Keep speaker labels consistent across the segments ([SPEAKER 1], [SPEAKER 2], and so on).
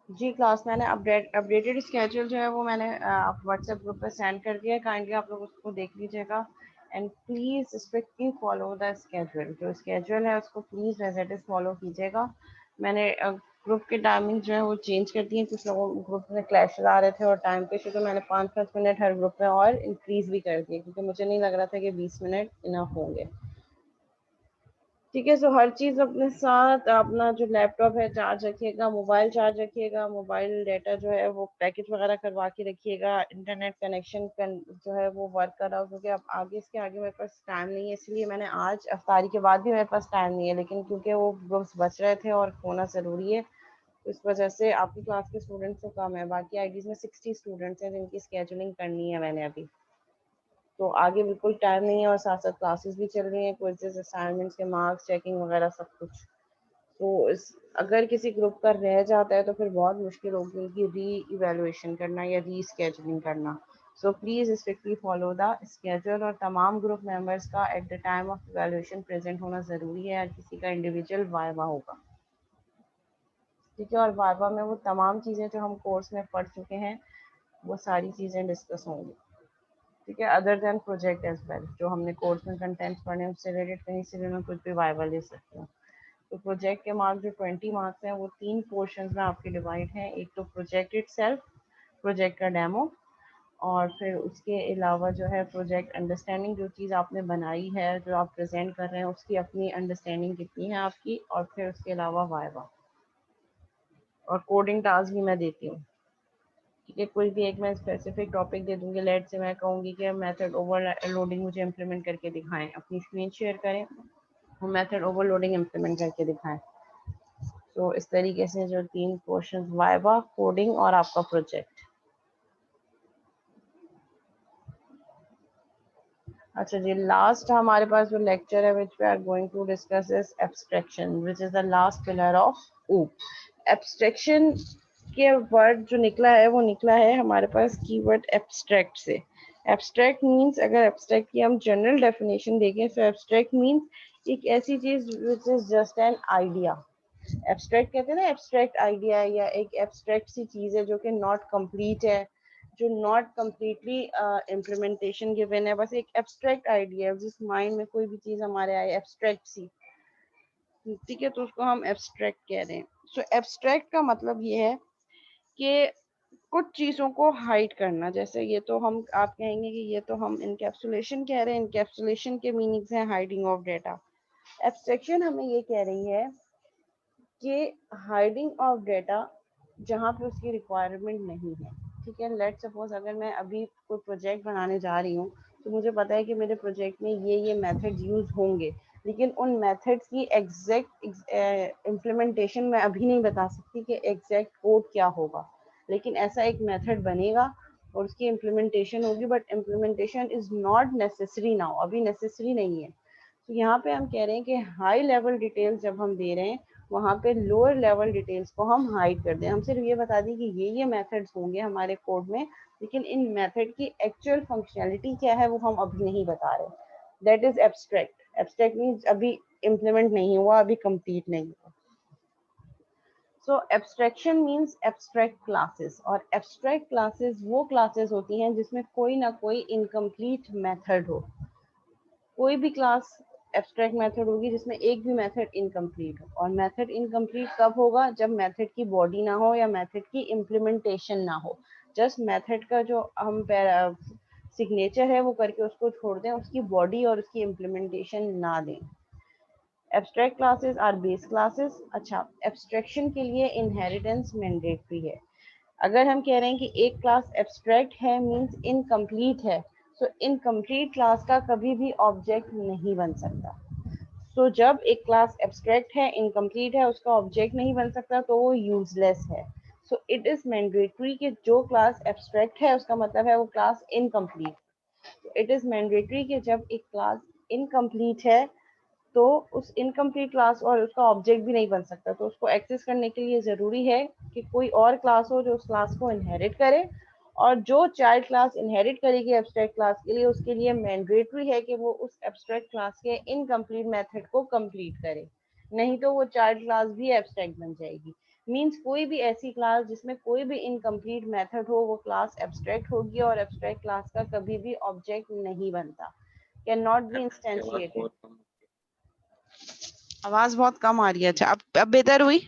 [SPEAKER 1] जी class मैंने updated schedule जो है वो मैंने आप व्हाट्सएप ग्रुप पे सेंड कर दिया है। काइंडली आप लोग उसको देख लीजिएगा and please strictly follow the schedule. जो स्केड्यूल है उसको please as it is follow कीजिएगा। मैंने ग्रुप की टाइमिंग जो है वो चेंज कर दी है। कुछ लोगों ग्रुप में क्लैश आ रहे थे और टाइम के इशू, तो मैंने 5-5 मिनट हर ग्रुप में और इंक्रीज़ भी कर दिए क्योंकि मुझे नहीं लग रहा था कि 20 मिनट इनफ होंगे। ठीक है, सो हर चीज़ अपने साथ, अपना जो लैपटॉप है चार्ज रखिएगा, मोबाइल चार्ज रखिएगा, मोबाइल डेटा जो है वो पैकेज वगैरह करवा के रखिएगा, इंटरनेट कनेक्शन जो है वो वर्क कर रहा हो, क्योंकि अब आगे इसके आगे मेरे पास टाइम नहीं है। इसलिए मैंने आज अफ्तारी के बाद भी मेरे पास टाइम नहीं है, लेकिन क्योंकि वो ग्रुप्स बच रहे थे और होना ज़रूरी है, तो इस वजह से आपकी क्लास के स्टूडेंट्स तो कम है। बाकी आईडीज़ में 60 स्टूडेंट्स हैं जिनकी स्केजुलिंग करनी है मैंने अभी। तो आगे बिल्कुल टाइम नहीं है और साथ साथ क्लासेस भी चल रही हैं, क्विज़ेस, असाइनमेंट्स के मार्क्स चेकिंग वगैरह सब कुछ। तो इस अगर किसी ग्रुप का रह जाता है तो फिर बहुत मुश्किल होगी उनकी री इवेलुएशन करना या री स्केजुलिंग करना। So please strictly follow the schedule और तमाम ग्रुप मेंबर्स का at the time of evaluation present होना ज़रूरी है। हर किसी का इंडिविजुअल वाइवा होगा, ठीक है, और वाइवा में वो तमाम चीज़ें जो हम कोर्स में पढ़ चुके हैं वो सारी चीज़ें डिस्कस होंगी, ठीक है, other than project as well. जो हमने कोर्स में कंटेंट्स पढ़े उससे रिलेटेड कहीं से भी मैं कुछ भी वाइवा ले सकती हूँ। तो प्रोजेक्ट के मार्क्स जो 20 मार्क्स हैं वो 3 पोर्शंस में आपके डिवाइड हैं। एक तो प्रोजेक्ट इटसेल्फ, प्रोजेक्ट का डेमो, और फिर उसके अलावा जो है प्रोजेक्ट अंडरस्टैंडिंग, जो चीज़ आपने बनाई है, जो आप प्रेजेंट कर रहे हैं उसकी अपनी अंडरस्टैंडिंग कितनी है आपकी, और फिर उसके अलावा वाइवा और कोडिंग टास्क भी मैं देती हूँ। ठीक है, कोई भी एक मैं स्पेसिफिक टॉपिक दे दूंगी। लेट से मैं कहूँगी कि मेथड ओवरलोडिंग मुझे इम्प्लीमेंट करके दिखाएं, अपनी स्क्रीन शेयर करें, वो मेथड ओवरलोडिंग इम्प्लीमेंट करके दिखाएं। तो इस तरीके से जो 3 पोर्शन, वाइवा, कोडिंग और आपका प्रोजेक्ट। अच्छा जी, लास्ट हमारे पास जो लेक्चर है which we are going to discuss is abstraction, which is the last pillar of OOP. Abstraction के वर्ड जो निकला है वो निकला है हमारे पास कीवर्ड एब्स्ट्रैक्ट से। एब्स्ट्रैक्ट मीन्स, अगर एब्स्ट्रैक्ट की हम जनरल डेफिनेशन देखें तो एब्स्ट्रैक्ट मीन्स एक ऐसी चीज which is just an idea. Abstract कहते हैं ना, एब्स्ट्रैक्ट आइडिया, या एक एब्स्ट्रैक्ट सी चीज है जो कि नॉट कंप्लीट है, जो नॉट कम्प्लीटली इम्प्लीमेंटेशन गिवन है, बस एक एब्स्ट्रैक्ट आइडिया है जिस माइंड में कोई भी चीज हमारे आए एब्स्ट्रैक्ट सी, ठीक है, तो उसको हम एब्स्ट्रैक्ट कह रहे हैं। सो एब्स्ट्रैक्ट का मतलब ये है कि कुछ चीज़ों को हाइड करना। जैसे ये तो हम, आप कहेंगे कि ये तो हम इनकैप्सुलेशन कह रहे हैं, इनकैप्सुलेशन के मीनिंग्स हैं हाइडिंग ऑफ डेटा। एब्स्ट्रैक्शन हमें ये कह रही है कि हाइडिंग ऑफ डेटा जहाँ पे उसकी रिक्वायरमेंट नहीं है। ठीक है, लेट सपोज अगर मैं अभी कोई प्रोजेक्ट बनाने जा रही हूँ, तो मुझे पता है कि मेरे प्रोजेक्ट में ये मेथड यूज होंगे, लेकिन उन मेथड्स की एग्जैक्ट इम्प्लीमेंटेशन मैं अभी नहीं बता सकती कि एग्जैक्ट कोड क्या होगा, लेकिन ऐसा एक मेथड बनेगा और उसकी इम्प्लीमेंटेशन होगी, but implementation is not necessary now, अभी नेसेसरी नहीं है। तो यहाँ पे हम कह रहे हैं कि हाई लेवल डिटेल्स जब हम दे रहे हैं, वहाँ पे लोअर लेवल डिटेल्स को हम हाइड कर दें। हम सिर्फ ये बता दें कि ये मेथड्स होंगे हमारे कोड में, लेकिन इन मेथड की एक्चुअल फंक्शनैलिटी क्या है वो हम अभी नहीं बता रहे। That is abstract. Abstract means अभी इम्प्लीमेंट नहीं हुआ, अभी कंप्लीट नहीं हुआ। सो एब्स्ट्रैक्शन मीन्स एब्स्ट्रैक्ट क्लासेस, और एब्स्ट्रैक्ट क्लासेस वो क्लासेस होती हैं जिसमें कोई ना कोई इनकम्प्लीट मेथड हो। कोई भी क्लास एब्स्ट्रैक्ट मेथड होगी जिसमें एक भी मेथड इनकम्प्लीट हो, और मेथड इनकम्प्लीट कब होगा, जब मेथड की बॉडी ना हो या मेथड की इम्प्लीमेंटेशन ना हो। जस्ट मेथड का जो हम सिग्नेचर है वो करके उसको छोड़ दें, उसकी बॉडी और उसकी इम्प्लीमेंटेशन ना दें। Abstract classes are base classes. अच्छा, एब्स्ट्रैक्शन के लिए इनहेरिटेंस मैंडेटरी है। अगर हम कह रहे हैं कि एक क्लास एब्स्ट्रैक्ट है मींस इनकम्प्लीट है, सो इनकम्प्लीट क्लास का कभी भी ऑब्जेक्ट नहीं बन सकता। सो जब एक क्लास एब्स्ट्रैक्ट है, इनकम्प्लीट है, उसका ऑब्जेक्ट नहीं बन सकता तो वो यूजलेस है। सो इट इज मैंडेटरी कि जो क्लास एब्स्ट्रैक्ट है उसका मतलब है वो class incomplete. It is mandatory कि जब एक क्लास इनकम्प्लीट है तो उस इनकम्प्लीट क्लास और उसका ऑब्जेक्ट भी नहीं बन सकता। तो उसको एक्सेस करने के लिए ज़रूरी है कि कोई और क्लास हो जो उस क्लास को इनहेरिट करे, और जो चाइल्ड क्लास इनहेरिट करेगी एब्स्ट्रैक्ट क्लास के लिए, उसके लिए मैंडेटरी है कि वो उस एब्स्ट्रैक्ट क्लास के इनकम्प्लीट मेथड को कंप्लीट करे, नहीं तो वो चाइल्ड क्लास भी एब्स्ट्रैक्ट बन जाएगी। मीन्स कोई भी ऐसी क्लास जिसमें कोई भी इनकम्प्लीट मेथड हो वो क्लास एब्स्ट्रैक्ट होगी, और एब्स्ट्रैक्ट क्लास का कभी भी ऑब्जेक्ट नहीं बनता, कैन नॉट बी इंस्टेंशिएटेड। आवाज बहुत कम आ रही है। अच्छा, अब बेहतर हुई?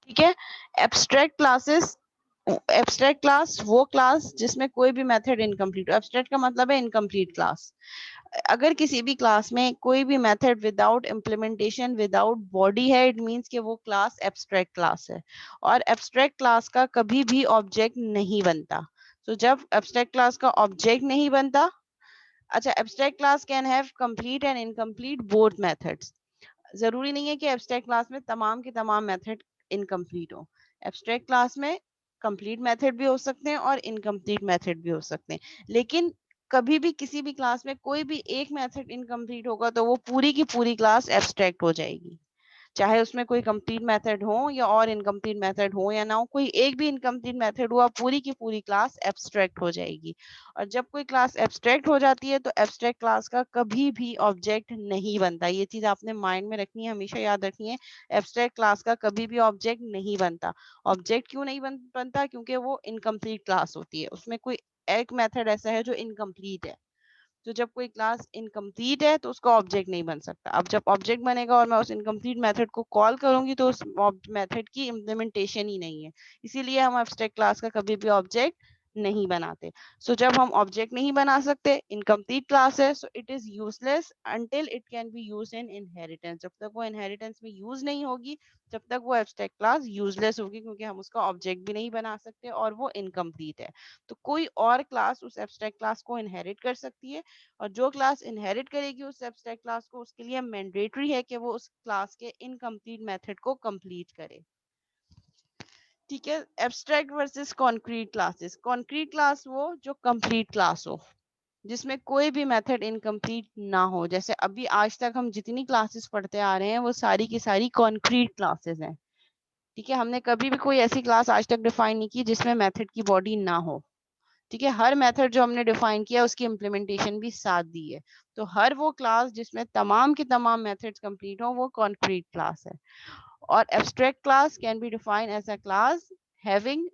[SPEAKER 1] ठीक है। एब्स्ट्रैक्ट क्लासेस, एब्स्ट्रैक्ट क्लास वो क्लास जिसमें कोई भी मेथड इनकम्प्लीट हो। एब्स्ट्रैक्ट का मतलब है इनकम्प्लीट क्लास। अगर किसी भी क्लास में कोई भी method without implementation, without body है, इट मींस कि वो क्लास एब्स्ट्रैक्ट क्लास है, और एब्स्ट्रैक्ट क्लास का कभी भी ऑब्जेक्ट नहीं बनता। तो जब एब्स्ट्रैक्ट क्लास का ऑब्जेक्ट नहीं बनता, अच्छा, abstract class can have complete and incomplete both methods. जरूरी नहीं है कि एब्स्ट्रैक्ट क्लास में तमाम के तमाम मेथड इनकम्प्लीट हो। एब्स्ट्रैक्ट क्लास में कंप्लीट मेथड भी हो सकते हैं और इनकम्प्लीट मेथड भी हो सकते हैं, लेकिन कभी भी किसी भी क्लास में कोई भी एक मेथड इनकम्प्लीट होगा तो वो पूरी की पूरी क्लास एब्स्ट्रैक्ट हो जाएगी, चाहे उसमें कोई कंप्लीट मेथड हो या और इनकम्प्लीट मेथड हो या ना हो। कोई एक भी इनकम्प्लीट मेथड हुआ, पूरी की पूरी क्लास एब्स्ट्रैक्ट हो जाएगी। और जब कोई क्लास एब्स्ट्रैक्ट हो जाती है तो एब्स्ट्रैक्ट क्लास का कभी भी ऑब्जेक्ट नहीं बनता। ये चीज आपने माइंड में रखनी है, हमेशा याद रखनी है। एब्स्ट्रैक्ट क्लास का कभी भी ऑब्जेक्ट नहीं बनता। ऑब्जेक्ट क्यों नहीं बनता? क्योंकि वो इनकम्प्लीट क्लास होती है, उसमें कोई एक मेथड ऐसा है जो इनकम्प्लीट है। तो जब कोई क्लास इनकम्प्लीट है तो उसका ऑब्जेक्ट नहीं बन सकता। अब जब ऑब्जेक्ट बनेगा और मैं उस इनकम्प्लीट मेथड को कॉल करूंगी तो उस मेथड की इम्प्लीमेंटेशन ही नहीं है, इसीलिए हम एब्स्ट्रैक्ट क्लास का कभी भी ऑब्जेक्ट नहीं बनाते। सो जब हम ऑब्जेक्ट नहीं बना सकते, इनकम्प्लीट क्लास है, so it is useless until it can be used in inheritance. जब तक वो इनहेरिटेंस में यूज नहीं होगी, जब तक वो एब्स्ट्रैक्ट क्लास यूजलेस होगी, क्योंकि हम उसका ऑब्जेक्ट भी नहीं बना सकते और वो इनकम्प्लीट है। तो कोई और क्लास उस एब्स्ट्रैक्ट क्लास को इनहेरिट कर सकती है, और जो क्लास इनहेरिट करेगी उस एब्स्ट्रैक्ट क्लास को, उसके लिए मैंडेटरी है कि वो उस क्लास के इनकम्प्लीट मेथड को कंप्लीट करे। ठीक है। Abstract versus concrete classes. Concrete class वो जो कंप्लीट क्लास हो, जिसमें कोई भी मेथड इनकम्प्लीट ना हो। जैसे अभी आज तक हम जितनी क्लासेस पढ़ते आ रहे हैं वो सारी की सारी कॉन्क्रीट क्लासेस हैं। ठीक है, हमने कभी भी कोई ऐसी क्लास आज तक डिफाइन नहीं की जिसमें मेथड की बॉडी ना हो। ठीक है, हर मेथड जो हमने डिफाइन किया उसकी इम्प्लीमेंटेशन भी साथ दी है। तो हर वो क्लास जिसमें तमाम के तमाम मेथड्स कंप्लीट हो वो कॉन्क्रीट क्लास है। और abstract class can be defined as a class having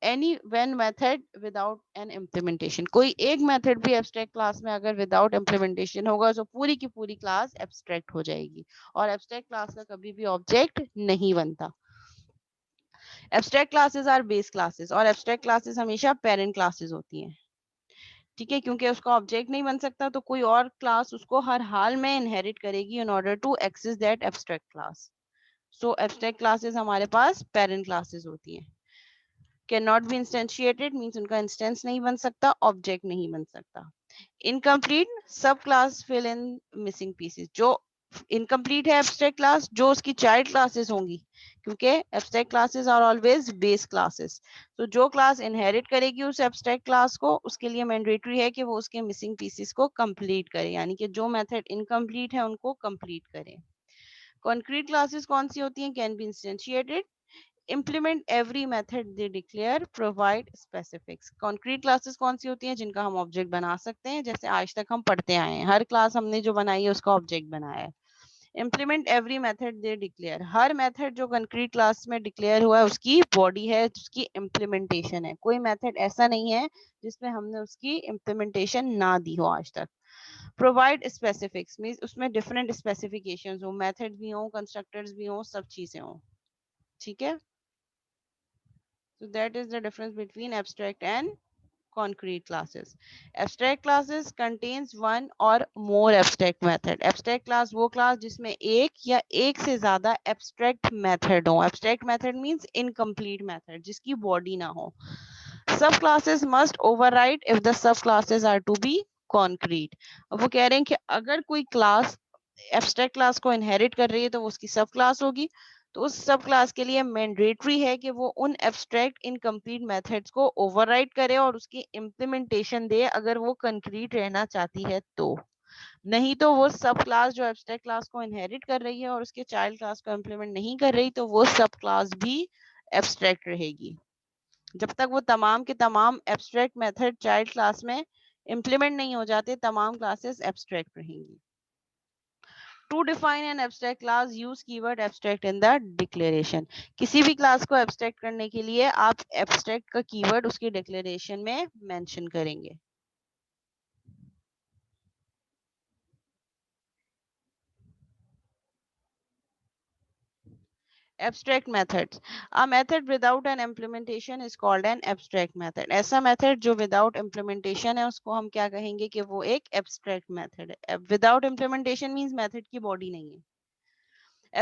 [SPEAKER 1] any one method without an implementation. कोई एक मेथड भी एब्स्ट्रैक्ट क्लास में अगर विदाउट इम्प्लीमेंटेशन होगा तो पूरी की पूरी क्लास एब्स्ट्रैक्ट हो जाएगी, और एब्स्ट्रैक्ट क्लास का कभी भी ऑब्जेक्ट नहीं बनता। Abstract classes are base classes, और एब्स्ट्रैक्ट क्लासेस हमेशा पेरेंट क्लासेस होती हैं। ठीक है, क्योंकि उसका ऑब्जेक्ट नहीं बन सकता तो कोई और क्लास उसको हर हाल में इनहेरिट करेगी in order to access that abstract class. So abstract classes हमारे पास पेरेंट क्लासेस होती हैं। Can not be instantiated means उनका इंस्टेंस नहीं बन सकता, ऑब्जेक्ट नहीं बन सकता। Incomplete sub class fill in missing pieces. जो इनकम्प्लीट है एब्स्ट्रैक्ट क्लास, जो उसकी चाइल्ड क्लासेस होंगी, क्योंकि abstract classes are always base classes. तो जो क्लास इनहेरिट करेगी उस एब्स्ट्रैक्ट क्लास को, उसके लिए मैंडेटरी है कि वो उसके मिसिंग पीसेस को कंप्लीट करे, यानी कि जो मेथड इनकम्प्लीट है उनको कंप्लीट करे। कॉन्क्रीट क्लासेस कौन सी होती हैं? Can be instantiated, implement every method they declare, provide specifics। concrete classes कौन सी होती हैं? जिनका हम ऑब्जेक्ट बना सकते हैं, जैसे आज तक हम पढ़ते आए हैं, हर क्लास हमने जो बनाई है उसका ऑब्जेक्ट बनाया है। implement every method they declare, her method जो कंक्रीट क्लास में डिक्लेयर हुआ है उसकी बॉडी है, उसकी इम्प्लीमेंटेशन है। कोई मेथड ऐसा नहीं है जिसमें हमने उसकी इम्प्लीमेंटेशन ना दी हो आज तक। प्रोवाइड स्पेसिफिक्स मींस उसमें डिफरेंट स्पेसिफिकेशंस हो, मेथड भी हो, कंस्ट्रक्टर्स भी हो, सब चीजें हो। ठीक है, so that is the difference between abstract and concrete classes. Abstract classes contains one or more abstract method. Abstract class वो class जिसमें एक या एक से ज़्यादा abstract method हो. Abstract method means incomplete method, जिसकी body ना हो. Subclasses must override if the subclasses are to be concrete. अब वो कह रहे हैं कि अगर कोई class abstract class को inherit कर रही है तो वो उसकी सब क्लास होगी. तो उस सब क्लास के लिए मैंडेटरी है कि वो उन एब्स्ट्रैक्ट इनकम्प्लीट मेथड्स को ओवरराइड करे और उसकी इम्प्लीमेंटेशन दे अगर वो कंक्रीट रहना चाहती है तो. नहीं तो वो सब क्लास जो एब्स्ट्रैक्ट क्लास को इनहेरिट कर रही है और उसके चाइल्ड क्लास को इम्प्लीमेंट नहीं कर रही तो वो सब क्लास भी एब्स्ट्रैक्ट रहेगी. जब तक वो तमाम के तमाम एब्स्ट्रैक्ट मेथड चाइल्ड क्लास में इम्प्लीमेंट नहीं हो जाते तमाम क्लासेस एब्स्ट्रैक्ट रहेंगी. To define an abstract class, use keyword abstract in the declaration. किसी भी क्लास को abstract करने के लिए आप abstract का कीवर्ड उसके declaration में mention करेंगे. Abstract methods. A method without an implementation is called an abstract method. ऐसा method जो without implementation है उसको हम क्या कहेंगे कि वो एक abstract method है. Without implementation means method की body नहीं है.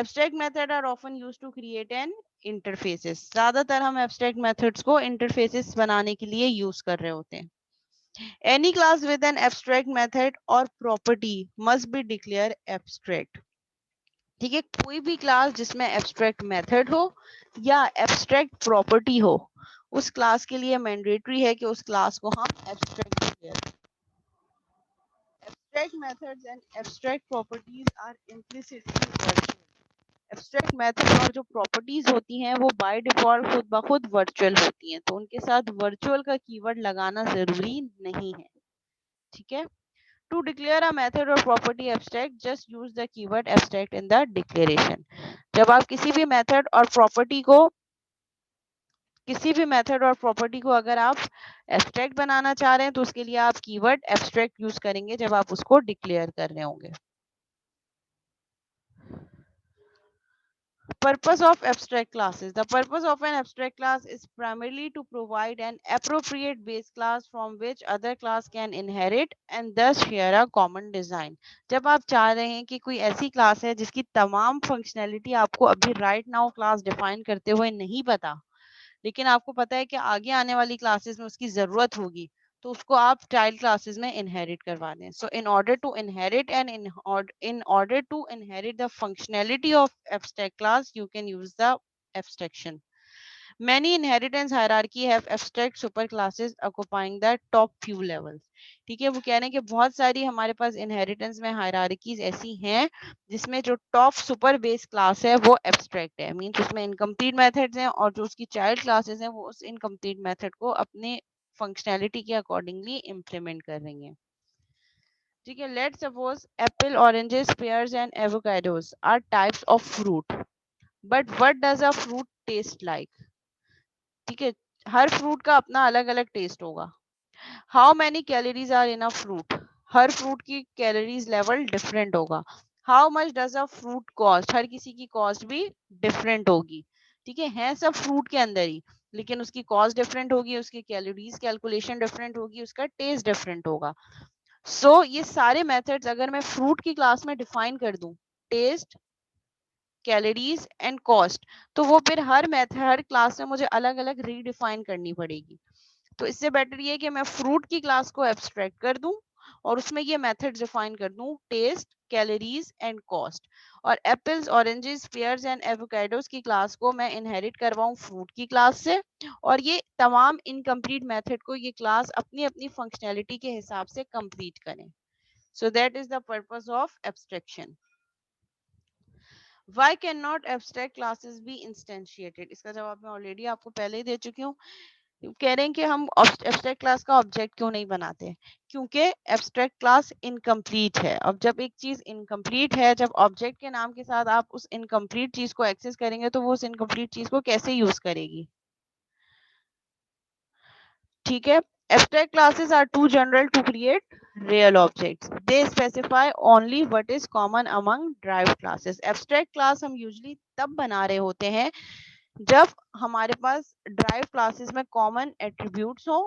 [SPEAKER 1] Abstract method are often used to create an interfaces. ज़्यादातर हम abstract methods को interfaces बनाने के लिए use कर रहे होते हैं. Any class with an abstract method or property must be declared abstract. ठीक है, कोई भी क्लास जिसमें abstract method हो या abstract property हो उस क्लास के लिए मैंडेटरी है कि उस क्लास को हम abstract declare. Abstract methods and abstract properties are implicitly virtual. Abstract method और जो प्रॉपर्टीज होती हैं वो बाय डिफॉल्ट खुद ब खुद वर्चुअल होती हैं तो उनके साथ वर्चुअल का कीवर्ड लगाना जरूरी नहीं है. ठीक है. टू डिक्लेयर अ मेथड और property abstract just use the keyword abstract in the declaration. जब आप किसी भी मेथड और प्रॉपर्टी को अगर आप एब्स्ट्रैक्ट बनाना चाह रहे हैं तो उसके लिए आप कीवर्ड एब्स्ट्रैक्ट यूज करेंगे जब आप उसको डिक्लेयर कर रहे होंगे. Purpose of abstract classes. The purpose of an abstract class is primarily to provide an appropriate base class from which other class can inherit and thus share a common design. जब आप चाह रहे हैं कि कोई ऐसी क्लास है जिसकी तमाम फंक्शनैलिटी आपको अभी राइट नाउ क्लास डिफाइन करते हुए नहीं पता लेकिन आपको पता है कि आगे आने वाली क्लासेस में उसकी जरूरत होगी तो उसको आप चाइल्ड क्लासेस में इनहेरिट करवा दें. So in order to inherit and in order to inherit the functionality of abstract class you can use the abstraction. Many inheritance hierarchy have abstract superclasses occupying the top few levels. ठीक है, वो कह रहे हैं कि बहुत सारी हमारे पास इनहेरिटेंस में हायरार्कीज ऐसी हैं जिसमें जो टॉप सुपर बेस क्लास है वो एब्स्ट्रैक्ट है. मींस उसमें इनकम्प्लीट मेथड्स हैं और जो उसकी चाइल्ड क्लासेस हैं वो उस इनकम्प्लीट मेथड को अपने फंक्शनैलिटी के अकॉर्डिंगली इम्प्लीमेंट कर रही हैं. ठीक है, let suppose apple, oranges, pears and avocados are types of fruit. But what does a fruit taste like? ठीक है, हर फ्रूट का अपना अलग अलग टेस्ट होगा. How many calories are in a fruit? हर फ्रूट की कैलोरीज लेवल डिफरेंट होगा. How much does a fruit cost? हर किसी की कॉस्ट भी डिफरेंट होगी. ठीक है सब फ्रूट के अंदर ही लेकिन उसकी कॉस्ट डिफरेंट होगी, उसकी कैलोरीज कैलकुलेशन डिफरेंट होगी, उसका टेस्ट डिफरेंट होगा. सो ये सारे मेथड्स अगर मैं फ्रूट की क्लास में डिफाइन कर दूं, टेस्ट, कैलोरीज एंड कॉस्ट, तो वो फिर हर क्लास में मुझे अलग अलग रीडिफाइन करनी पड़ेगी. तो इससे बेटर ये कि मैं फ्रूट की क्लास को एब्स्ट्रैक्ट कर दूं और उसमें ये मेथड डिफाइन कर दूं, टेस्ट, कैलोरीज एंड कॉस्ट. और apples, oranges, pairs and avocados की क्लास को मैं इनहेरिट करवाऊं फ्रूट की क्लास से और ये तमाम इनकम्प्लीट मेथड को ये क्लास अपनी अपनी फंक्शनैलिटी के हिसाब से कंप्लीट करें. So that is the purpose of abstraction. Why cannot abstract classes be instantiated? इसका जवाब मैं ऑलरेडी आपको पहले ही दे चुकी हूँ. कह रहे हैं कि हम एब्स्ट्रैक्ट क्लास का ऑब्जेक्ट क्यों नहीं बनाते? क्योंकि एब्स्ट्रैक्ट क्लास इनकम्प्लीट है. अब जब एक चीज इनकम्प्लीट है, जब ऑब्जेक्ट के नाम के साथ आप उस इनकम्प्लीट चीज को एक्सेस करेंगे तो वो उस इनकम्प्लीट चीज को कैसे यूज करेगी? ठीक है. Abstract classes are too general to create real objects. They specify only what is common among derived classes. Abstract class हम usually तब बना रहे होते हैं जब हमारे पास derived classes में common attributes हो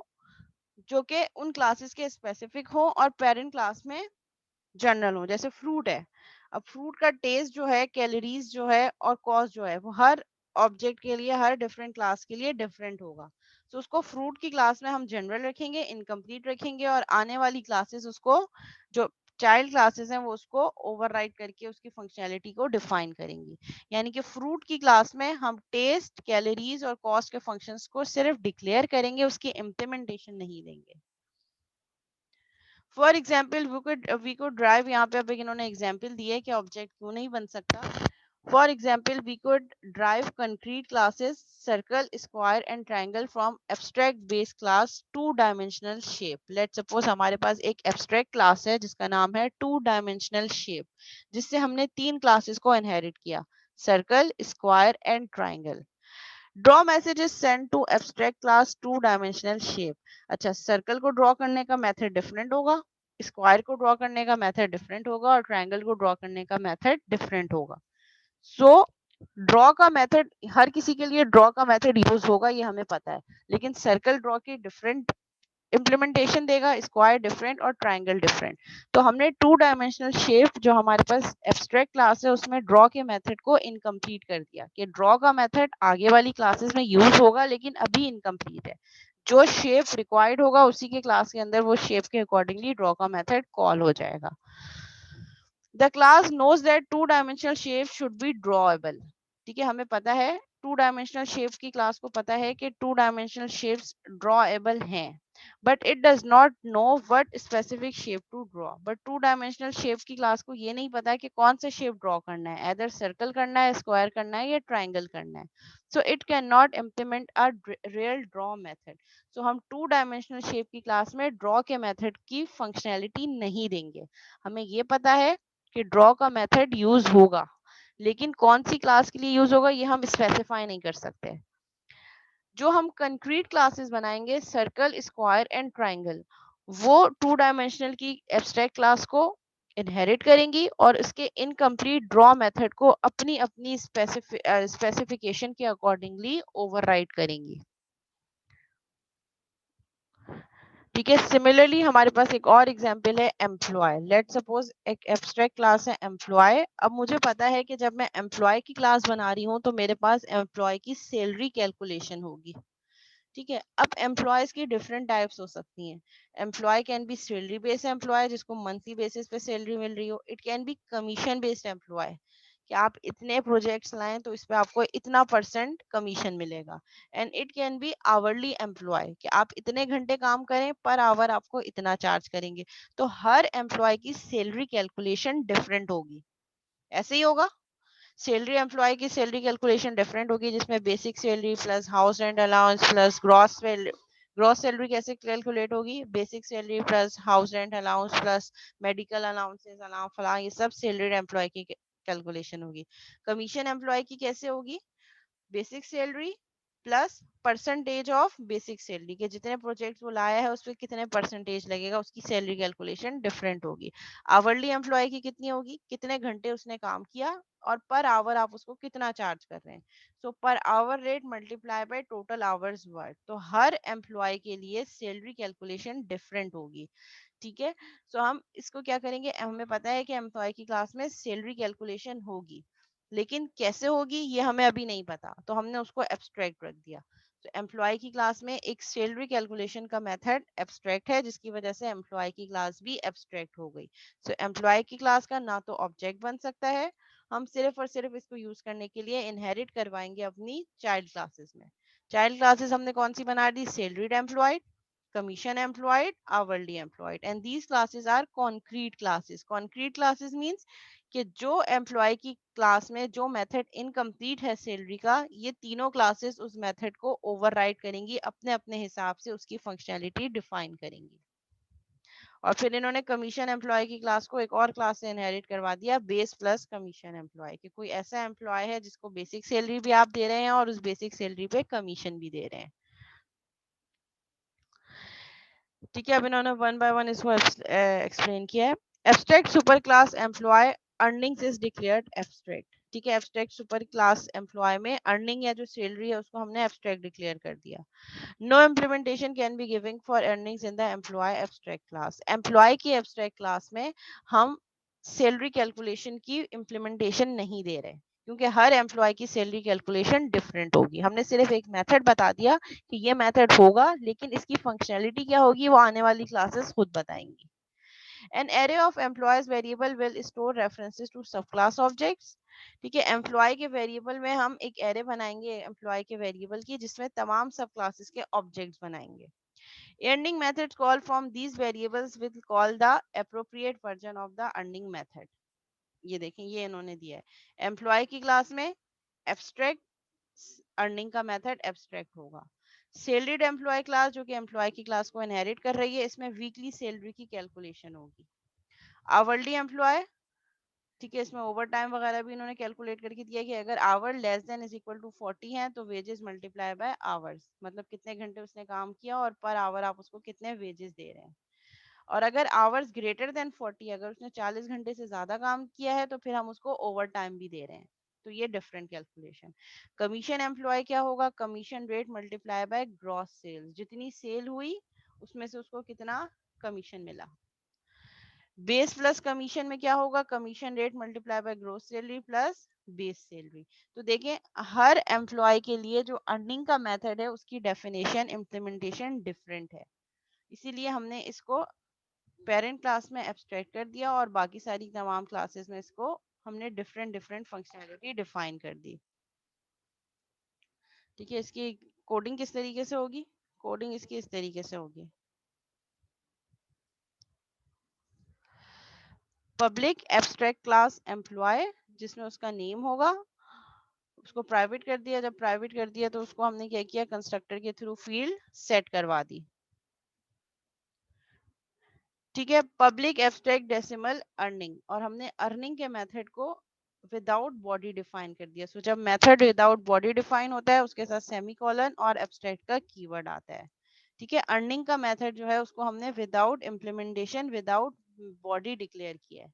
[SPEAKER 1] जो कि उन क्लासेस के स्पेसिफिक हो और पेरेंट क्लास में जनरल हो। जैसे फ्रूट है, अब फ्रूट का टेस्ट जो है, कैलोरीज जो है और कॉस्ट जो है वो हर ऑब्जेक्ट के लिए, हर डिफरेंट क्लास के लिए डिफरेंट होगा। तो उसको फ्रूट की क्लास में हम जनरल रखेंगे, इनकम्प्लीट रखेंगे, और आने वाली क्लासेस उसको, जो चाइल्ड क्लासेस हैं, वो उसको ओवरराइड करके उसकी फंक्शनैलिटी को डिफाइन करेंगी। यानी कि फ्रूट की क्लास में हम टेस्ट, कैलोरीज और कॉस्ट के फंक्शंस को सिर्फ डिक्लेयर करेंगे, उसकी इम्प्लीमेंटेशन नहीं देंगे। For example we could drive, यहाँ पे अब इन्होंने एग्जाम्पल दिए कि ऑब्जेक्ट क्यों नहीं बन सकता। For example we could drive concrete classes circle, square and triangle from abstract base class two dimensional shape. Let suppose हमारे पास एक एब्स्ट्रैक्ट क्लास है जिसका नाम है टू डायमेंशनल शेप, जिससे हमने 3 क्लासेस को इनहेरिट किया, circle, square and triangle. Draw messages send to abstract class two dimensional shape. अच्छा, सर्कल को ड्रॉ करने का मेथड डिफरेंट होगा, स्क्वायर को ड्रॉ करने का मेथड डिफरेंट होगा और ट्रायंगल को ड्रॉ करने का मेथड डिफरेंट होगा। सो ड्रॉ का मेथड, हर किसी के लिए ड्रॉ का मेथड यूज होगा, ये हमें पता है, लेकिन सर्कल ड्रॉ की डिफरेंट इम्प्लीमेंटेशन देगा, स्क्वायर डिफरेंट और ट्रायंगल डिफरेंट। तो हमने टू डायमेंशनल शेप जो हमारे पास एब्स्ट्रैक्ट क्लास है उसमें ड्रॉ के मेथड को इनकम्प्लीट कर दिया, कि ड्रॉ का मेथड आगे वाली क्लासेस में यूज होगा लेकिन अभी इनकम्प्लीट है। जो शेप रिक्वायर्ड होगा उसी के क्लास के अंदर वो शेप के अकॉर्डिंगली ड्रॉ का मेथड कॉल हो जाएगा। The class knows that two dimensional shape should be drawable. ठीक है, हमें पता है, टू डायमेंशनल शेप की क्लास को पता है कि टू डायमेंशनल शेप्स ड्रॉएबल हैं, but it does not know what specific shape to draw. But two dimensional shape की क्लास को ये नहीं पता है कि कौन सा शेप ड्रॉ करना है, एदर सर्कल करना है, स्क्वायर करना है या ट्राइंगल करना है। So it can not implement a real draw method. So हम टू डायमेंशनल शेप की क्लास में ड्रॉ के मेथड की फंक्शनैलिटी नहीं देंगे। हमें ये पता है कि ड्रॉ का मेथड यूज होगा, लेकिन कौन सी क्लास के लिए यूज होगा ये हम स्पेसिफाई नहीं कर सकते। जो हम कंक्रीट क्लासेस बनाएंगे, सर्कल, स्क्वायर एंड ट्राइंगल, वो टू डायमेंशनल की एब्स्ट्रैक्ट क्लास को इनहेरिट करेंगी और इसके इनकम्प्लीट ड्रॉ मेथड को अपनी अपनी स्पेसिफिकेशन के अकॉर्डिंगली ओवरराइड करेंगी। ठीक है, सिमिलरली हमारे पास एक और एग्जांपल है एम्प्लॉय। लेट सपोज एक एब्स्ट्रैक्ट क्लास है एम्प्लॉय। अब मुझे पता है कि जब मैं एम्प्लॉय की क्लास बना रही हूँ तो मेरे पास एम्प्लॉय की सैलरी कैलकुलेशन होगी। ठीक है, अब एम्प्लॉयज की डिफरेंट टाइप्स हो सकती हैं। Employee can be salary based employee, जिसको मंथली बेसिस पे सैलरी मिल रही हो। It can be commission based employee, कि आप इतने प्रोजेक्ट्स लाएं तो इस पे आपको इतना परसेंट कमीशन मिलेगा। And it can be hourly employee, कि आप इतने घंटे काम करें पर आवर आपको इतना चार्ज करेंगे। तो हर एम्प्लॉय की सैलरी कैलकुलेशन डिफरेंट होगी। ऐसे ही होगा, सैलरी एम्प्लॉय की सैलरी कैलकुलेशन डिफरेंट होगी, जिसमें basic salary plus house rent allowance plus gross salary कैसे कैलकुलेट होगी, basic salary plus house rent allowance plus medical allowances allowance फला, ये सब सैलरी एम्प्लॉय की कैलकुलेशन होगी। कमीशन एम्प्लॉय की कैसे होगी, basic salary plus percentage of basic salary, के जितने प्रोजेक्ट्स वो लाया है उस पर कितने परसेंटेज लगेगा, उसकी सैलरी कैलकुलेशन डिफरेंट होगी। आवरली एम्प्लॉय की कितनी होगी, कितने घंटे उसने काम किया और पर आवर आप उसको कितना चार्ज कर रहे हैं। So per hour rate multiply by total hours work. तो हर एम्प्लॉय के लिए सैलरी कैलकुलेशन डिफरेंट होगी। ठीक है, सो हम इसको क्या करेंगे, हमें पता है कि एम्प्लॉय की क्लास में सैलरी कैलकुलेशन होगी, लेकिन कैसे होगी ये हमें अभी नहीं पता, तो हमने उसको एब्स्ट्रैक्ट रख दिया। तो एम्प्लॉय की क्लास में एक सैलरी कैलकुलेशन का मेथड एब्स्ट्रैक्ट है, जिसकी वजह से एम्प्लॉय की क्लास भी एब्स्ट्रैक्ट हो गई। सो एम्प्लॉय की क्लास का ना तो ऑब्जेक्ट बन सकता है, हम सिर्फ और सिर्फ इसको यूज करने के लिए इनहेरिट करवाएंगे अपनी चाइल्ड क्लासेस में। चाइल्ड क्लासेस हमने कौन सी बना दी, salaried employed, commission employed, hourly employed, and these classes are concrete classes. Concrete classes means कि जो एम्प्लॉय की क्लास में जो मेथड इनकम्प्लीट है सैलरी का, ये तीनों क्लासेस उस मेथड को ओवरराइड करेंगी, अपने अपने हिसाब से उसकी फंक्शनैलिटी डिफाइन करेंगी। और फिर इन्होंने कमीशन एम्प्लॉय की क्लास को एक और क्लास से इनहेरिट करवा दिया, बेस प्लस कमीशन एम्प्लॉय, कि कोई ऐसा एम्प्लॉय है जिसको बेसिक सैलरी भी आप दे रहे हैं और उस बेसिक सैलरी पे कमीशन भी दे रहे हैं। ठीक है, अब इन्होंने वन बाय वन इसको एक्सप्लेन किया है। Abstract super class employ earnings is declared abstract. ठीक है, एब्स्ट्रैक्ट सुपर क्लास एम्प्लॉय में अर्निंग या जो सैलरी है उसको हमने एब्स्ट्रैक्ट डिक्लेयर कर दिया। No implementation can be giving for earnings in the employee abstract class. Employee की एब्स्ट्रैक्ट क्लास में हम सैलरी कैलकुलेशन की इम्प्लीमेंटेशन नहीं दे रहे, क्योंकि हर एम्प्लॉय की सैलरी कैलकुलेशन डिफरेंट होगी। हमने सिर्फ एक मेथड बता दिया कि ये मेथड होगा, लेकिन इसकी फंक्शनैलिटी क्या होगी वो आने वाली क्लासेस खुद बताएंगी। An array of employees variable will store references to subclass objects। ठीक है, एम्प्लॉय के वेरिएबल में हम एक एरे बनाएंगे एम्प्लॉय के वेरिएबल की, जिसमें तमाम सब क्लासेस के ऑब्जेक्ट्स बनाएंगे। Earning methods call from these variables will call the appropriate version of the earning method। ये देखें, ये इन्होंने दिया है। एम्प्लॉय की क्लास में एब्स्ट्रैक्ट अर्निंग का मेथड एब्स्ट्रैक्ट होगा। सैलरीड एम्प्लॉय क्लास जो कि एम्प्लॉय की क्लास को इनहेरिट कर रही है, इसमें वीकली सैलरी की कैलकुलेशन होगी। आवरली एम्प्लॉय, ठीक है, इसमें ओवर टाइम वगैरह भी इन्होंने कैलकुलेट करके दिया कि अगर hour less than is equal to 40 है तो वेजेस मल्टीप्लाई बाय आवर्स, मतलब कितने घंटे उसने काम किया और पर आवर आप उसको कितने वेजेस दे रहे हैं। और अगर आवर्स ग्रेटर देन 40, अगर उसने 40 घंटे से ज्यादा काम किया है तो फिर हम उसको ओवर टाइम भी दे रहे हैं। तो ये डिफरेंट कैलकुलेशन। कमीशन एम्प्लॉय क्या होगा? Commission rate multiply by gross sales, जितनी सेल हुई उसमें से उसको कितना कमीशन मिला। बेस प्लस कमीशन में क्या होगा? Commission rate multiply by gross salary plus base salary. तो देखें, हर एम्प्लॉय के लिए जो अर्निंग का मेथड है उसकी डेफिनेशन इम्प्लीमेंटेशन डिफरेंट है, इसीलिए हमने इसको पेरेंट क्लास में एब्स्ट्रैक्ट कर दिया और बाकी सारी तमाम क्लासेस में इसको हमने डिफरेंट डिफरेंट फंक्शनैलिटी डिफाइन कर दी। ठीक है, इसकी कोडिंग किस तरीके से होगी? कोडिंग इसकी इस तरीके से होगी। पब्लिक एब्स्ट्रैक्ट क्लास एम्प्लॉय, जिसमें उसका नेम होगा, उसको प्राइवेट कर दिया। जब प्राइवेट कर दिया तो उसको हमने क्या किया? कंस्ट्रक्टर के थ्रू फील्ड सेट करवा दी। ठीक है, पब्लिक एब्स्ट्रैक्ट डेसिमल अर्निंग, और हमने अर्निंग के मेथड को विदाउट बॉडी डिफाइन कर दिया। सो जब मेथड विदाउट बॉडी डिफाइन होता है उसके साथ सेमीकोलन और एब्स्ट्रैक्ट का कीवर्ड आता है। ठीक है, अर्निंग का मेथड जो है उसको हमने without implementation without body declare किया है।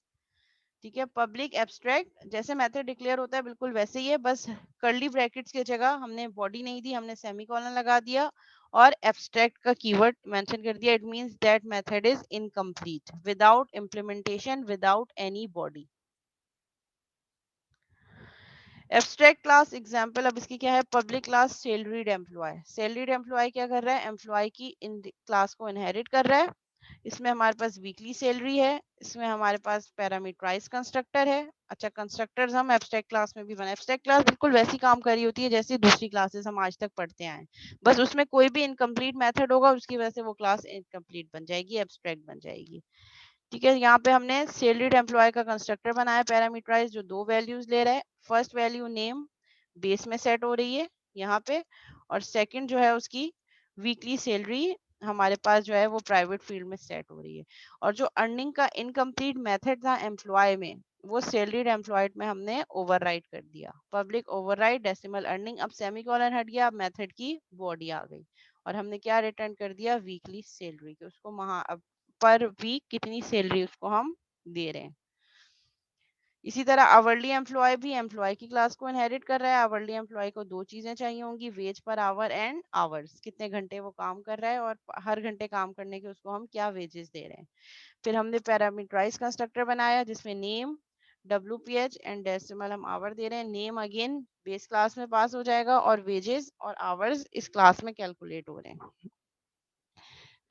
[SPEAKER 1] ठीक है, पब्लिक एब्स्ट्रैक्ट जैसे मेथड डिक्लेयर होता है बिल्कुल वैसे ही है, बस कर्ली ब्रैकेट्स की जगह हमने बॉडी नहीं दी, हमने सेमीकोलन लगा दिया और एब्स्ट्रैक्ट का कीवर्ड मेंशन कर दिया। It means that method is incomplete without implementation without any body. Abstract class example अब इसकी क्या है? Public class salaried employee. Salaried employee क्या कर रहा है? एम्प्लॉय की इन क्लास को इनहेरिट कर रहा है। इसमें हमारे पास वीकली सैलरी है, इसमें हमारे पास पैरामीटराइज कंस्ट्रक्टर है। अच्छा, कंस्ट्रक्टर्स हम एब्स्ट्रैक्ट क्लास में भी बना। एब्स्ट्रैक्ट क्लास बिल्कुल वैसी काम कर रही होती है जैसे दूसरी क्लासेस हम आज तक पढ़ते आए, बस उसमें कोई भी इनकम्प्लीट मेथड होगा उसकी वजह से वो क्लास इनकम्प्लीट बन जाएगी, एब्स्ट्रैक्ट बन जाएगी। ठीक है, यहाँ पे हमने सैलरीड एम्प्लॉय का कंस्ट्रक्टर बनाया पैरामीटराइज, जो दो वैल्यूज ले रहा है। फर्स्ट वैल्यू नेम बेस में सेट हो रही है यहाँ पे, और सेकंड जो है उसकी वीकली सैलरी हमारे पास जो है वो प्राइवेट फील्ड में सेट हो रही है। और जो अर्निंग का इनकम्प्लीट मेथड था एम्प्लॉय में, वो सैलरीड एम्प्लॉयड में हमने ओवरराइड कर दिया। पब्लिक ओवरराइड डेसिमल अर्निंग, अब सेमीकोलन हट गया, अब मेथड की बॉडी आ गई और हमने क्या रिटर्न कर दिया? Weekly salary. उसको वहां अब पर वीक कितनी सैलरी उसको हम दे रहे हैं। इसी तरह आवरली एम्प्लॉय भी एम्प्लॉय की क्लास को इनहेरिट कर रहा है। आवरली एम्प्लॉय को दो चीजें चाहिए होंगी, veg per hour and hours, कितने घंटे वो काम कर रहा है और हर घंटे काम करने के उसको हम क्या वेजेस दे रहे हैं। फिर हमने पैरामीटराइज कंस्ट्रक्टर बनाया जिसमें नेम WPH एंड डेसिमल हम आवर दे रहे हैं। नेम अगेन बेस क्लास में पास हो जाएगा और वेजेस और आवर्स इस क्लास में कैलकुलेट हो रहे हैं।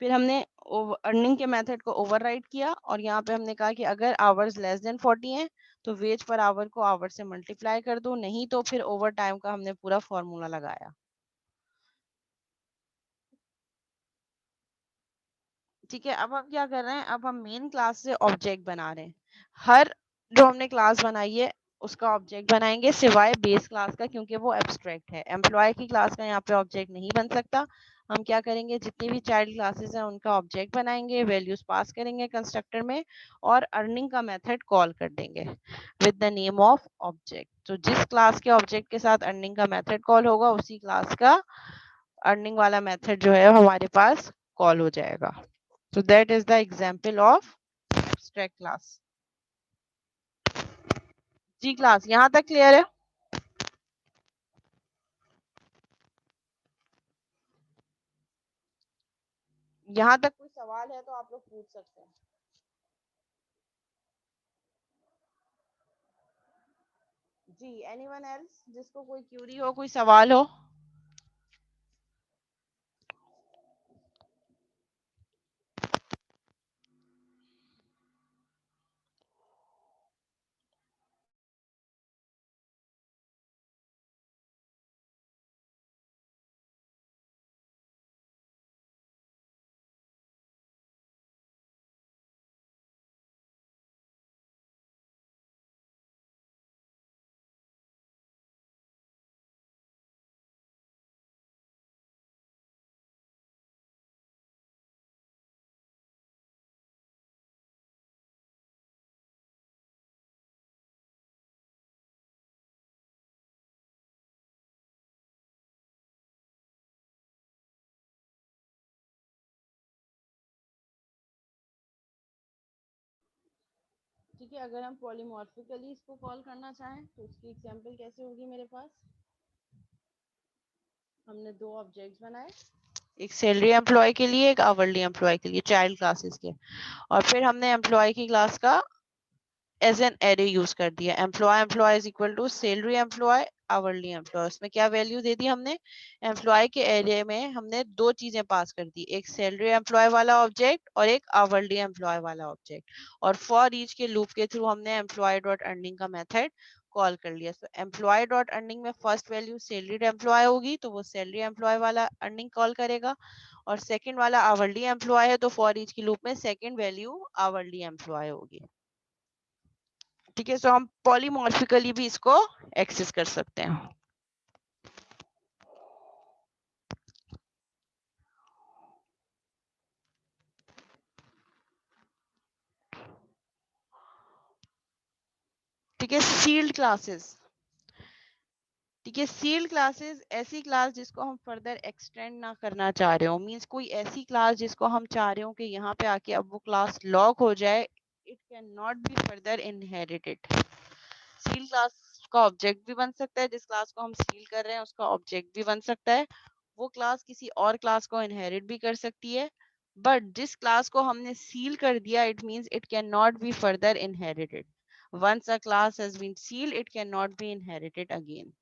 [SPEAKER 1] फिर हमने अर्निंग के मेथड को ओवरराइड किया और यहाँ पे हमने कहा कि अगर आवर्स लेस देन 40 हैं तो वेज पर आवर को आवर से मल्टीप्लाई कर दो, नहीं तो फिर ओवर टाइम का हमने पूरा फॉर्मूला लगाया। ठीक है, अब हम क्या कर रहे हैं? अब हम मेन क्लास से ऑब्जेक्ट बना रहे हैं। हर जो हमने क्लास बनाई है उसका ऑब्जेक्ट बनाएंगे सिवाय बेस क्लास का, क्योंकि वो एब्स्ट्रैक्ट है। एम्प्लॉय की क्लास का यहाँ पे ऑब्जेक्ट नहीं बन सकता। हम क्या करेंगे? जितनी भी चाइल्ड क्लासेस हैं उनका ऑब्जेक्ट बनाएंगे, वैल्यूज पास करेंगे कंस्ट्रक्टर में और अर्निंग का मेथड कॉल कर देंगे with the name of object. तो जिस क्लास के ऑब्जेक्ट के साथ अर्निंग का मेथड कॉल होगा उसी क्लास का अर्निंग वाला मेथड जो है हमारे पास कॉल हो जाएगा। So that is the example of abstract class. जी क्लास यहाँ तक क्लियर है? यहाँ तक कोई सवाल है तो आप लोग पूछ सकते हैं। जी एनीवन एल्स जिसको कोई क्यूरी हो, कोई सवाल हो? ठीक है, अगर हम पॉलीमॉर्फिकली इसको कॉल करना चाहें तो उसकी एग्जांपल कैसे होगी? मेरे पास हमने दो ऑब्जेक्ट्स बनाए, एक सैलरी एम्प्लॉय के लिए, एक आवरली एम्प्लॉय के लिए, चाइल्ड क्लासेस के, और फिर हमने एम्प्लॉय की क्लास का एज एन एरे यूज कर दिया। Employee is equal to salary employee hourly employee. उसमें क्या वैल्यू दे दी हमने? एम्प्लॉय के एरे में हमने दो चीजें पास कर दी, एक सैलरी एम्प्लॉय वाला ऑब्जेक्ट और एक आवरली एम्प्लॉय वाला ऑब्जेक्ट, और फॉर ईच के लूप के थ्रू हमने एम्प्लॉय डॉट अर्निंग का मेथड कॉल कर लिया। तो एम्प्लॉय डॉट अर्निंग में फर्स्ट वैल्यू सैलरीड एम्प्लॉय होगी तो वो सैलरी एम्प्लॉय वाला अर्निंग कॉल करेगा, और सेकंड वाला आवरली एम्प्लॉय है तो फॉर ईच के लूप में सेकंड वैल्यू आवरली एम्प्लॉय होगी। ठीक है, सो हम पॉलीमॉर्फिकली भी इसको एक्सेस कर सकते हैं। ठीक है, सील्ड क्लासेस। ठीक है, सील्ड क्लासेस ऐसी क्लास जिसको हम फर्दर एक्सटेंड ना करना चाह रहे हो, मींस कोई ऐसी क्लास जिसको हम चाह रहे हो कि यहाँ पे आके अब वो क्लास लॉक हो जाए, it can not be further inherited. Seal class का ऑब्जेक्ट भी बन सकता है, जिस क्लास को हम सील कर रहे हैं उसका ऑब्जेक्ट भी बन सकता है, वो क्लास किसी और क्लास को इनहेरिट भी कर सकती है, बट जिस क्लास को हमने सील कर दिया it means it can not be further inherited. Once a class has been sealed, it cannot be inherited again.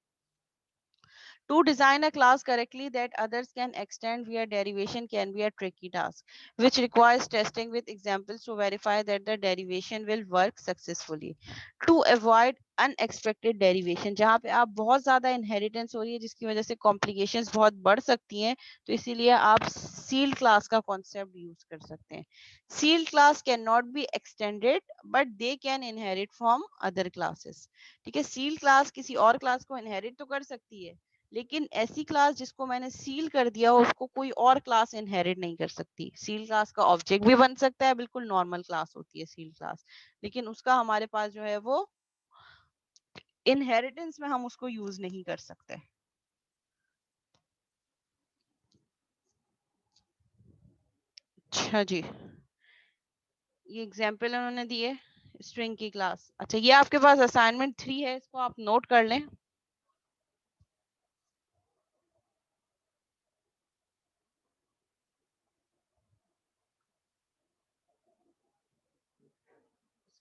[SPEAKER 1] To design a class correctly that others can extend via derivation can be a tricky task, which requires testing with examples to verify that the derivation will work successfully. To avoid unexpected derivation, जहाँ पे आप बहुत ज्यादा inheritance हो रही है जिसकी वजह से कॉम्प्लिकेशंस बहुत बढ़ सकती हैं, तो इसीलिए आप सील क्लास का कॉन्सेप्ट यूज कर सकते हैं। Seal class can not be extended but they can inherit from other classes. ठीक है, सील क्लास किसी और क्लास को इनहेरिट तो कर सकती है, लेकिन ऐसी क्लास जिसको मैंने सील कर दिया हो उसको कोई और क्लास इनहेरिट नहीं कर सकती। सील क्लास का ऑब्जेक्ट भी बन सकता है, बिल्कुल नॉर्मल क्लास होती है सील क्लास, लेकिन उसका हमारे पास जो है वो इनहेरिटेंस में हम उसको यूज नहीं कर सकते। अच्छा जी, ये एग्जाम्पल उन्होंने दिए स्ट्रिंग की क्लास। अच्छा, ये आपके पास असाइनमेंट 3 है, इसको आप नोट कर लें।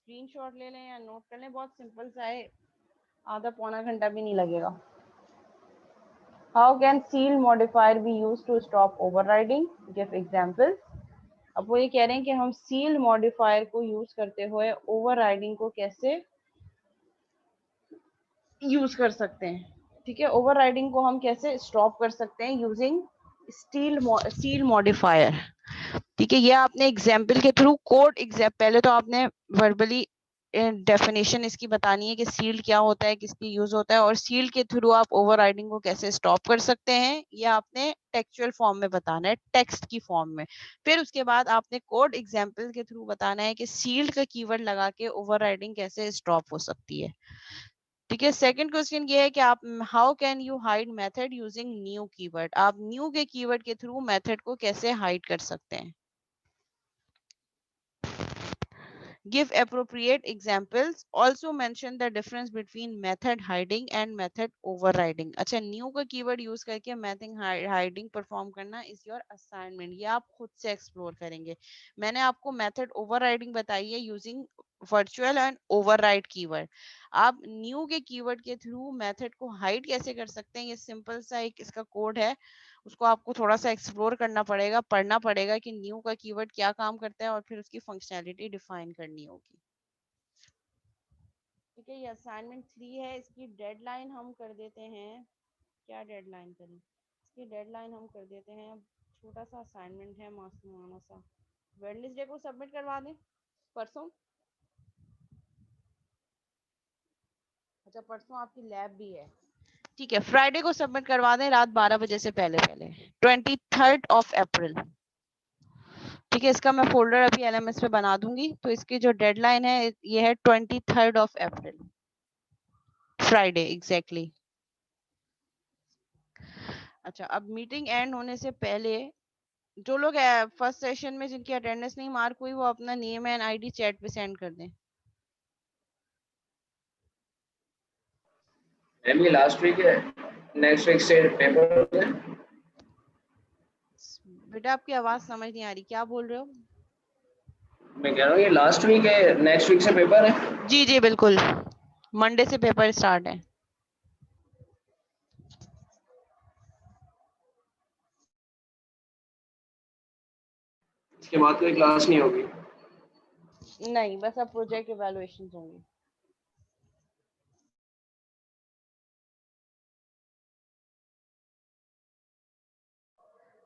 [SPEAKER 1] स्क्रीनशॉट ले लें या नोट कर लें, बहुत सिंपल सा है, आधा पौना घंटा भी नहीं लगेगा। How can seal modifier be use to stop overriding? Give examples. अब वो ये कह रहे हैं कि हम सील मॉडिफायर को यूज करते हुए ओवरराइडिंग को कैसे यूज कर सकते हैं। ठीक है, ओवरराइडिंग को हम कैसे स्टॉप कर सकते हैं यूजिंग सील मॉडिफायर। ठीक है, ये आपने एग्जाम्पल के थ्रू कोड एग्जाम, पहले तो आपने वर्बली डेफिनेशन इसकी बतानी है कि सील्ड क्या होता है, किसकी यूज होता है, और सील्ड के थ्रू आप ओवरराइडिंग को कैसे स्टॉप कर सकते हैं, ये आपने टेक्सचुअल फॉर्म में बताना है, टेक्स्ट की फॉर्म में। फिर उसके बाद आपने कोड एग्जाम्पल के थ्रू बताना है कि सील्ड का कीवर्ड लगा के ओवरराइडिंग कैसे स्टॉप हो सकती है। ठीक है, सेकंड क्वेश्चन ये है कि आप how can you hide method using new keyword? आप न्यू के कीवर्ड के थ्रू मेथड को कैसे हाइड कर सकते हैं?
[SPEAKER 2] Give appropriate examples. Also mention the difference between method hiding and method overriding. अच्छा, new का keyword use करके method hiding perform करना is your assignment. ये आप खुद से explore करेंगे. मैंने आपको method overriding बताई है using virtual and override keyword. आप new के keyword के through method को hide कैसे कर सकते हैं, ये simple सा एक इसका code है. उसको आपको थोड़ा सा एक्सप्लोर करना पड़ेगा, पढ़ना पड़ेगा कि न्यू का कीवर्ड क्या काम करता है और फिर उसकी फंक्शनैलिटी डिफाइन करनी होगी. ठीक है, ये असाइनमेंट 3 है. इसकी डेडलाइन हम कर देते हैं. क्या डेडलाइन करें? इसकी डेडलाइन हम कर देते हैं, छोटा सा असाइनमेंट है मासूमाना सा, वेडनेसडे को सबमिट करवा दें. परसों, अच्छा परसों आपकी लैब भी है. ठीक है, फ्राइडे को सबमिट करवा दें रात 12 बजे से पहले पहले. 23 अप्रैल. ठीक है, इसका मैं फोल्डर अभी एलएमएस पे बना दूंगी. तो इसकी जो डेडलाइन है ये है 23 अप्रैल, फ्राइडे एग्जैक्टली. अच्छा, अब मीटिंग एंड होने से पहले जो लोग फर्स्ट सेशन में जिनकी अटेंडेंस नहीं मार्क हुई वो अपना नेम एंड आईडी चैट पे सेंड कर दें.
[SPEAKER 3] मैम ये लास्ट वीक है, नेक्स्ट वीक से पेपर होते हैं.
[SPEAKER 2] बेटा आपकी आवाज समझ नहीं आ रही, क्या बोल रहे हो?
[SPEAKER 3] मैं कह रहा हूँ ये लास्ट वीक है, नेक्स्ट वीक से पेपर है.
[SPEAKER 2] जी जी बिल्कुल, मंडे से पेपर स्टार्ट है.
[SPEAKER 3] इसके बाद कोई क्लास नहीं होगी.
[SPEAKER 2] नहीं, बस अब प्रोजेक्ट इवैल्यूएशंस होंगे.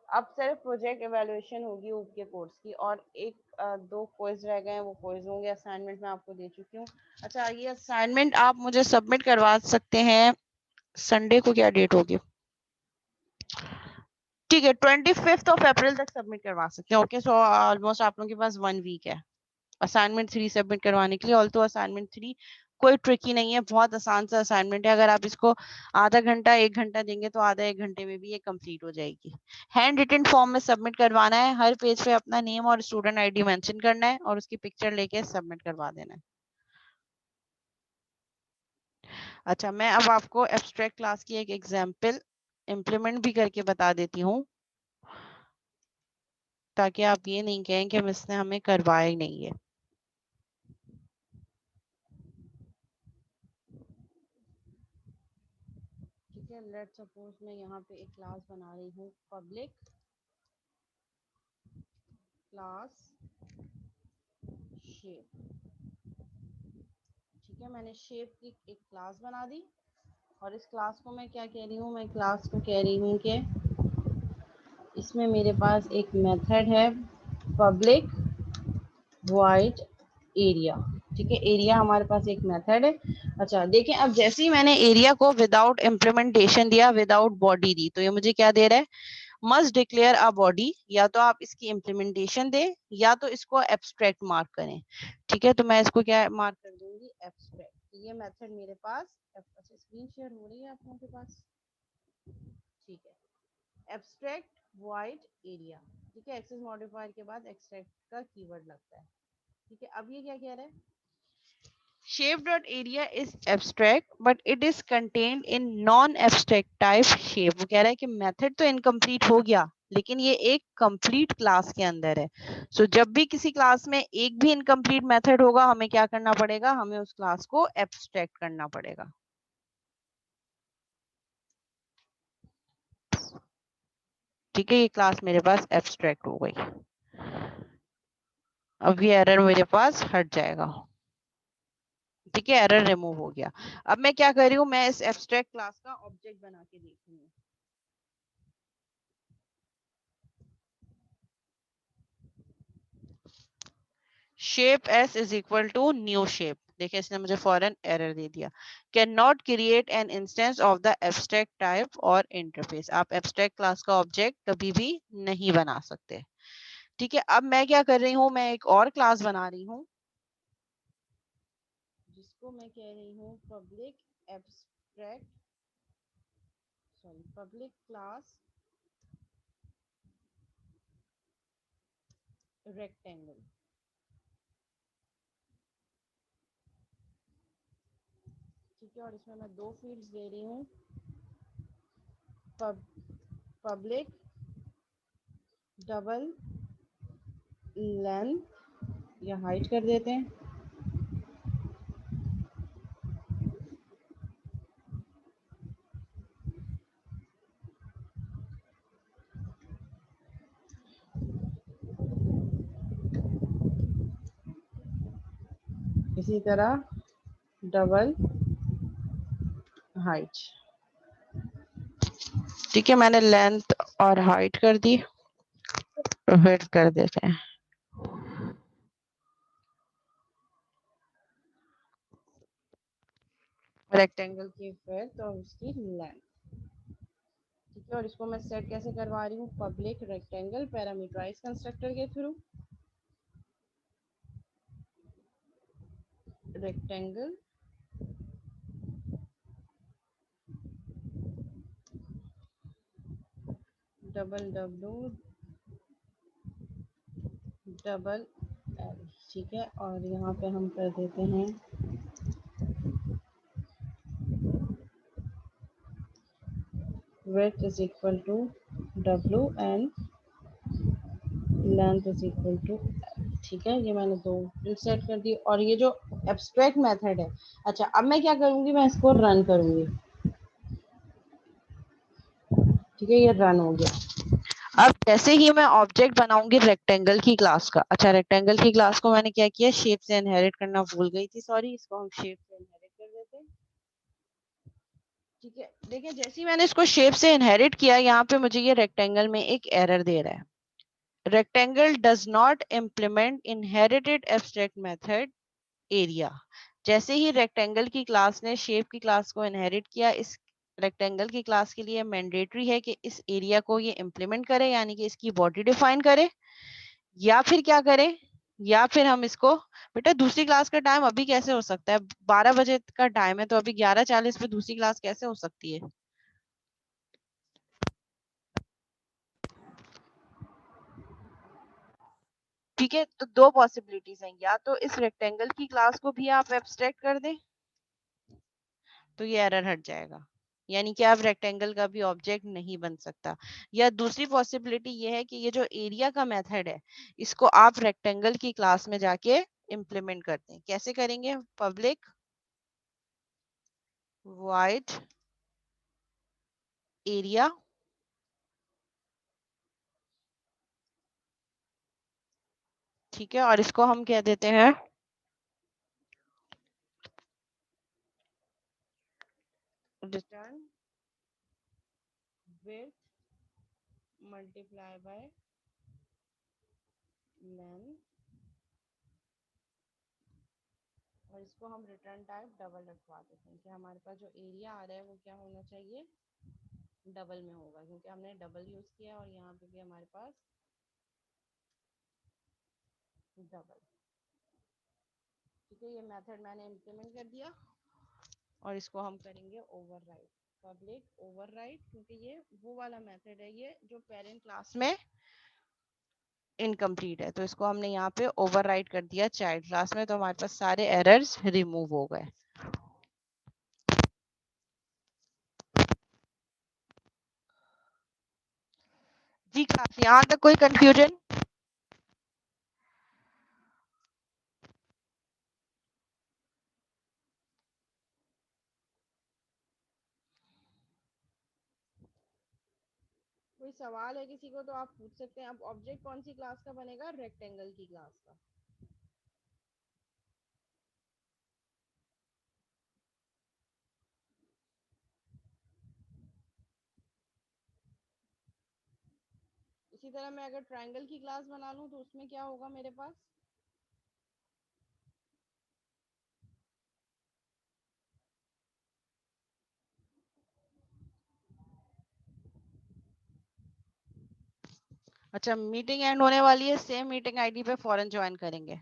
[SPEAKER 2] अब सिर्फ प्रोजेक्ट इवैल्यूएशन होगी ऊप के कोर्स की, और एक दो क्विज रह गए हैं, वो क्विज होंगे. असाइनमेंट मैं आपको दे चुकी हूँ. अच्छा, ये असाइनमेंट आप मुझे सबमिट करवा सकते हैं. संडे को क्या डेट होगी? ठीक है, 25 अप्रैल तक सबमिट करवा सकते हैं. ओके, सो ऑलमोस्ट आप लोगों के पास 1 वीक है असाइनमेंट 3 सबमिट करवाने के लिए. ऑल्सो असाइनमेंट 3 कोई ट्रिकी नहीं है, बहुत आसान सा असाइनमेंट है. अगर आप इसको आधा घंटा 1 घंटा देंगे तो आधा 1 घंटे में भी ये कंप्लीट हो जाएगी. हैंड रिटन फॉर्म में सबमिट करवाना है. हर पेज पे अपना नेम और स्टूडेंट आईडी मेंशन करना है और उसकी पिक्चर लेके सबमिट करवा देना है. अच्छा, मैं अब आपको एब्स्ट्रैक्ट क्लास की एक एग्जाम्पल इम्प्लीमेंट भी करके बता देती हूँ, ताकि आप ये नहीं कहें कि मिस ने हमें करवाया ही नहीं है. ठीक है, लेट सपोज मैं यहाँ पे एक क्लास बना रही हूँ, पब्लिक क्लास शेप. ठीक है, मैंने शेप की एक क्लास बना दी और इस क्लास को मैं क्या कह रही हूँ, मैं क्लास को कह रही हूँ कि इसमें मेरे पास एक मेथड है पब्लिक वॉइड एरिया. ठीक है, एरिया हमारे पास एक मेथड है. अच्छा देखें, अब जैसे ही मैंने एरिया को विदाउट इम्प्लीमेंटेशन दिया, विदाउट बॉडी दी, तो ये मुझे क्या दे रहा है? Must declare a body. या तो आप इसकी इम्प्लीमेंटेशन दें या तो इसको एब्स्ट्रैक्ट मार्क करें. ठीक है, तो मैं इसको क्या मार्क कर दूंगी? एब्स्ट्रैक्ट. ये मेथड मेरे पास. अच्छा, स्क्रीन शेयर हो रही है आप लोगों के पास? ठीक है, एब्स्ट्रैक्ट वॉइड एरिया. ठीक है, एक्सेस मॉडिफायर के बाद एक्सट्रैक्ट का कीवर्ड लगता है. ठीक है, अब ये क्या कह रहा है? Shape dot area is abstract, but it is contained in non-abstract type shape. वो कह रहा है कि मेथड तो इनकम्प्लीट हो गया लेकिन ये एक कंप्लीट क्लास के अंदर है. सो जब भी किसी क्लास में एक भी इनकम्प्लीट मेथड होगा, हमें क्या करना पड़ेगा? हमें उस क्लास को एब्स्ट्रैक्ट करना पड़ेगा. ठीक है, ये क्लास मेरे पास एब्स्ट्रैक्ट हो गई. अब ये एरर मेरे पास हट जाएगा. ठीक है, एरर रिमूव हो गया. अब मैं क्या कर रही हूँ, मैं इस एब्स्ट्रैक्ट क्लास का ऑब्जेक्ट बना के देखूंगी. Shape S is equal to new shape. देखिए, इसने मुझे फॉरन एरर दे दिया. Can not create an instance of the abstract type और इंटरफेस. आप एब्स्ट्रैक्ट क्लास का ऑब्जेक्ट कभी भी नहीं बना सकते. ठीक है, अब मैं क्या कर रही हूँ, मैं एक और क्लास बना रही हूँ जिसको मैं कह रही हूँ public abstract, sorry, public class rectangle. ठीक है, और इसमें मैं 2 फील्ड्स दे रही हूँ, पब्लिक डबल लेंथ या हाइट कर देते हैं, इसी तरह डबल हाइट। ठीक है, मैंने लेंथ और हाइट कर दी, फिर कर देते हैं रेक्टेंगल की विड्थ और उसकी लेंथ। ठीक है, और इसको मैं सेट कैसे करवा रही हूँ, पब्लिक रेक्टेंगल पैरामीटराइज कंस्ट्रक्टर के through, rectangle double W double L. ठीक है, और यहाँ पे हम कर देते हैं width is equal to w and length is equal to. ठीक है, ये मैंने 2 फिल्ड सेट कर दी, और ये जो एब्स्ट्रैक्ट मेथड है, अच्छा अब मैं क्या करूँगी, मैं इसको रन करूँगी। ठीक है, ये रन हो गया। अब जैसे ही मैं ऑब्जेक्ट बनाऊंगी रेक्टेंगल की क्लास का, अच्छा रेक्टेंगल की क्लास को मैंने क्या किया, शेप से इनहेरिट करना भूल गई थी, सॉरी, इसको हम शेप से इनहेरिट कर देते हैं। ठीक है, देखिए जैसे ही मैंने इसको शेप से इनहेरिट किया, यहाँ पे मुझे ये रेक्टेंगल में एक एरर दे रहा है, rectangle does not implement inherited abstract method area। जैसे ही रेक्टेंगल की क्लास ने शेप की क्लास को इनहेरिट किया, इस रेक्टेंगल की क्लास के लिए मैंडेटरी है कि इस एरिया को ये इम्प्लीमेंट करे, यानी कि इसकी बॉडी डिफाइन करे, या फिर क्या करे, या फिर हम इसको, बेटा दूसरी क्लास का टाइम अभी कैसे हो सकता है, 12 बजे का टाइम है, तो अभी 11:40 पे दूसरी क्लास कैसे हो सकती है। ठीक है, तो 2 पॉसिबिलिटीज हैं, या तो इस रेक्टेंगल की क्लास को भी आप एब्स्ट्रैक्ट कर दें, तो ये एरर हट जाएगा, यानी कि आप रेक्टेंगल का भी ऑब्जेक्ट नहीं बन सकता। या दूसरी पॉसिबिलिटी ये है कि ये जो एरिया का मेथड है, इसको आप रेक्टेंगल की क्लास में जाके इम्प्लीमेंट करते हैं। कैसे करेंगे, पब्लिक वाइड एरिया, ठीक है, और इसको हम कह देते हैं return width multiply by length, और इसको हम रिटर्न टाइप डबल रखवा देते हैं कि हमारे पास जो एरिया आ रहा है वो क्या होना चाहिए, डबल में होगा, क्योंकि हमने डबल यूज किया और यहाँ पे भी हमारे पास डबल। ठीक है, ये मेथड मैंने इम्प्लीमेंट कर दिया, और इसको हम करेंगे ओवरराइड, पब्लिक ओवरराइड, क्योंकि ये वो वाला मेथड है ये जो पेरेंट क्लास में इनकम्प्लीट है, तो इसको हमने यहाँ पे ओवरराइड कर दिया चाइल्ड क्लास में, तो हमारे पास सारे एरर्स रिमूव हो गए। जी क्लास, यहाँ तक कोई कंफ्यूजन? कोई सवाल है किसी को तो आप पूछ सकते हैं। अब ऑब्जेक्ट कौन सी क्लास का बनेगा, रेक्टेंगल की क्लास का। इसी तरह मैं अगर ट्रायंगल की क्लास बना लूं तो उसमें क्या होगा मेरे पास, अच्छा मीटिंग एंड होने वाली है, सेम मीटिंग आईडी पे फौरन ज्वाइन करेंगे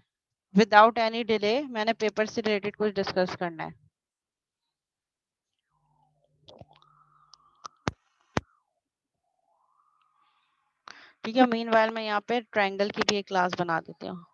[SPEAKER 2] विदाउट एनी डिले, मैंने पेपर से रिलेटेड कुछ डिस्कस करना है। ठीक है, मीनवाइल मैं यहाँ पे ट्रायंगल की भी एक क्लास बना देती हूँ।